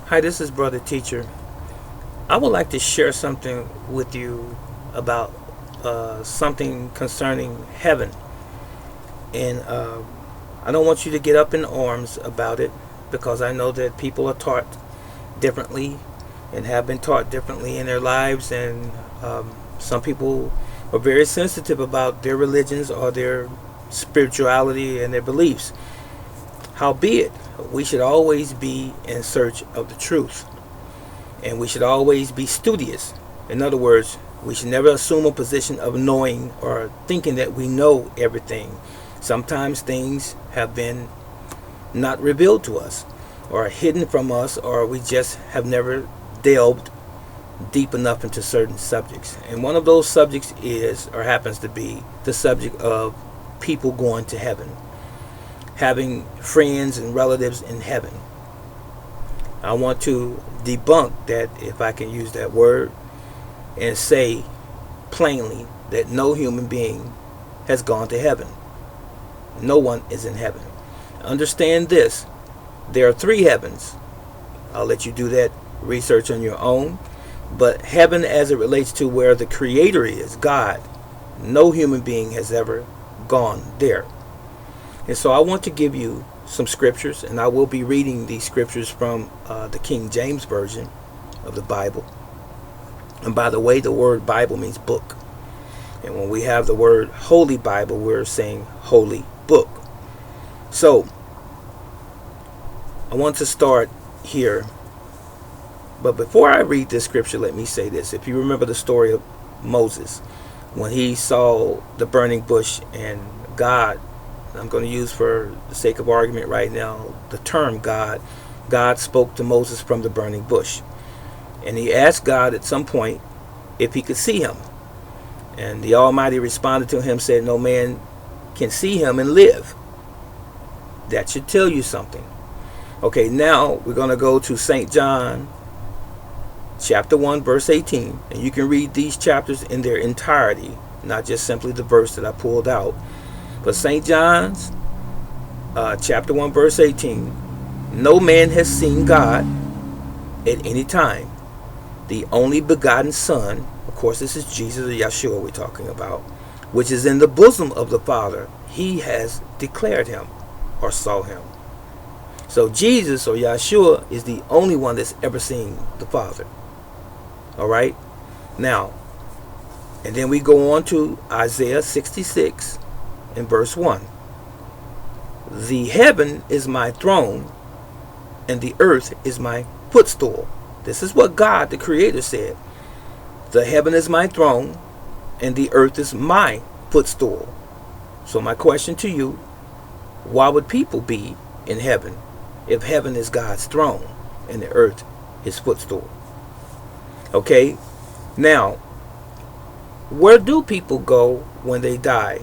Hi, this is Brother Teacher. I would like to share something with you about something concerning heaven. And I don't want you to get up in arms about it because I know that people are taught differently and have been taught differently in their lives. And some people are very sensitive about their religions or their spirituality and their beliefs. Howbeit, we should always be in search of the truth. And we should always be studious. In other words, we should never assume a position of knowing or thinking that we know everything. Sometimes things have been not revealed to us or hidden from us, or we just have never delved deep enough into certain subjects. And one of those subjects is, or happens to be, the subject of people going to heaven, having friends and relatives in heaven. I want to debunk that, if I can use that word, and say plainly that no human being has gone to heaven. No one is in heaven. Understand this. There are three heavens. I'll let you do that research on your own. But heaven, as it relates to where the Creator is, God, no human being has ever gone there. And so I want to give you some scriptures, and I will be reading these scriptures from the King James Version of the Bible. And by the way, the word Bible means book. And when we have the word Holy Bible, we're saying holy book. So I want to start here. But before I read this scripture, let me say this. If you remember the story of Moses, when he saw the burning bush and God, I'm going to use for the sake of argument right now the term God. God spoke to Moses from the burning bush. And he asked God at some point if he could see him. And the Almighty responded to him, said, no man can see him and live. That should tell you something. Okay, now we're going to go to St. John chapter 1 verse 18. And you can read these chapters in their entirety, not just simply the verse that I pulled out. But St. John's chapter 1 verse 18, no man has seen God at any time. The only begotten Son, of course this is Jesus or Yeshua we're talking about, which is in the bosom of the Father, he has declared him or saw him. So Jesus or Yeshua is the only one that's ever seen the Father. Alright? Now, and then we go on to Isaiah 66 in verse 1. The heaven is my throne, and the earth is my footstool. This is what God, the Creator, said. The heaven is my throne, and the earth is my footstool. So my question to you, why would people be in heaven if heaven is God's throne and the earth his footstool? Okay, now, where do people go when they die?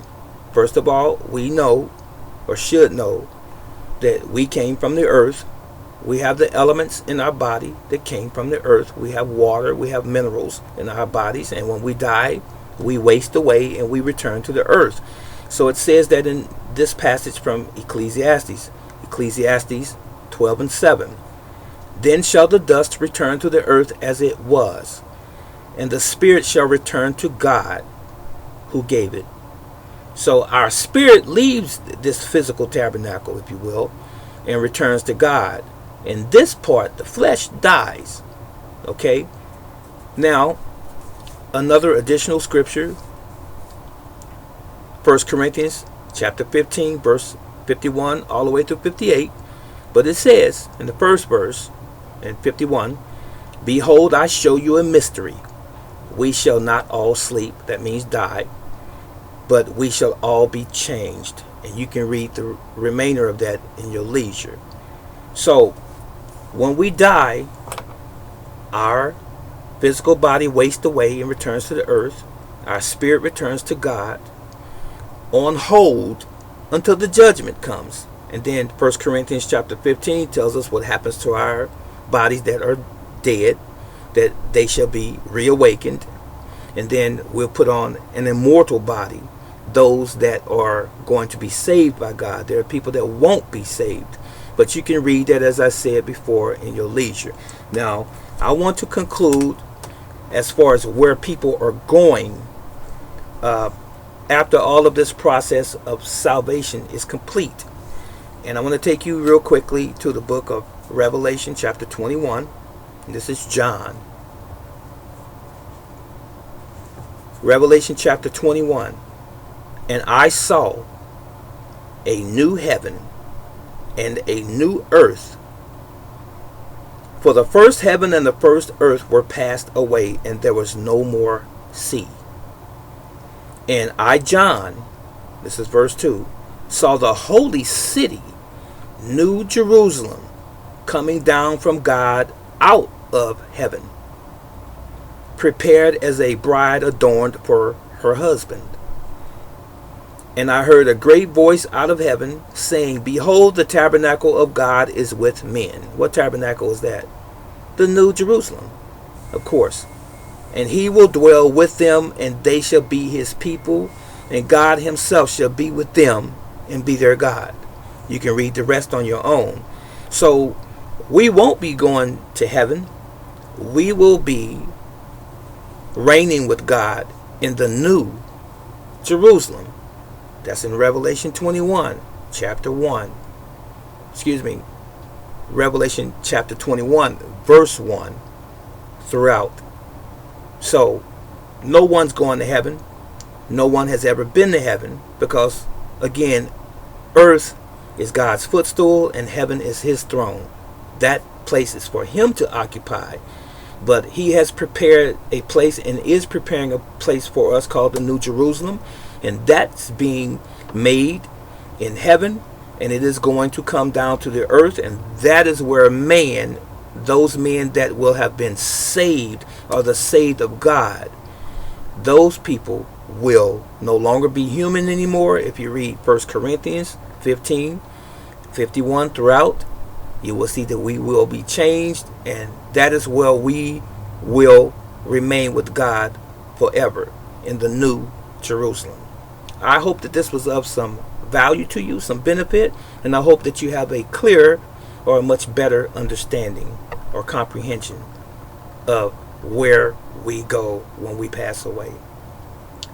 First of all, we know, or should know, that we came from the earth. We have the elements in our body that came from the earth. We have water, we have minerals in our bodies, and when we die, we waste away and we return to the earth. So it says that in this passage from Ecclesiastes 12 and 7, then shall the dust return to the earth as it was, and the spirit shall return to God who gave it. So our spirit leaves this physical tabernacle, if you will, and returns to God. In this part, the flesh dies. Okay? Now, another additional scripture, 1 Corinthians chapter 15, verse 51 all the way to 58. But it says in the first verse, in 51, behold, I show you a mystery. We shall not all sleep, that means die, but we shall all be changed. And you can read the remainder of that in your leisure. So, when we die, our physical body wastes away and returns to the earth. Our spirit returns to God on hold until the judgment comes. And then 1 Corinthians chapter 15 tells us what happens to our bodies that are dead, that they shall be reawakened. And then we'll put on an immortal body, those that are going to be saved by God. There are people that won't be saved. But you can read that, as I said before, in your leisure. Now, I want to conclude as far as where people are going after all of this process of salvation is complete. And I want to take you real quickly to the book of Revelation chapter 21. And this is John. Revelation chapter 21. And I saw a new heaven and a new earth. For the first heaven and the first earth were passed away, and there was no more sea. And I, John, this is verse 2, saw the holy city, New Jerusalem, coming down from God out of heaven, prepared as a bride adorned for her husband. And I heard a great voice out of heaven saying, Behold, the tabernacle of God is with men. What tabernacle is that? The New Jerusalem, of course. And he will dwell with them, and they shall be his people, and God himself shall be with them and be their God. You can read the rest on your own. So we won't be going to heaven. We will be reigning with God in the New Jerusalem. That's in Revelation 21, chapter 1. Revelation chapter 21, verse 1 throughout. So, no one's going to heaven. No one has ever been to heaven because, again, earth is God's footstool and heaven is his throne. That place is for him to occupy. But he has prepared a place and is preparing a place for us called the New Jerusalem. And that's being made in heaven, and it is going to come down to the earth, and that is where man, those men that will have been saved, or the saved of God, those people will no longer be human anymore. If you read 1 Corinthians 15, 51 throughout, you will see that we will be changed, and that is where we will remain with God forever in the New Jerusalem. I hope that this was of some value to you, some benefit, and I hope that you have a clearer or a much better understanding or comprehension of where we go when we pass away.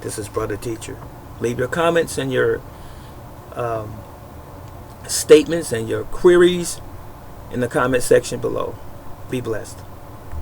This is Brother Teacher. Leave your comments and your statements and your queries in the comment section below. Be blessed.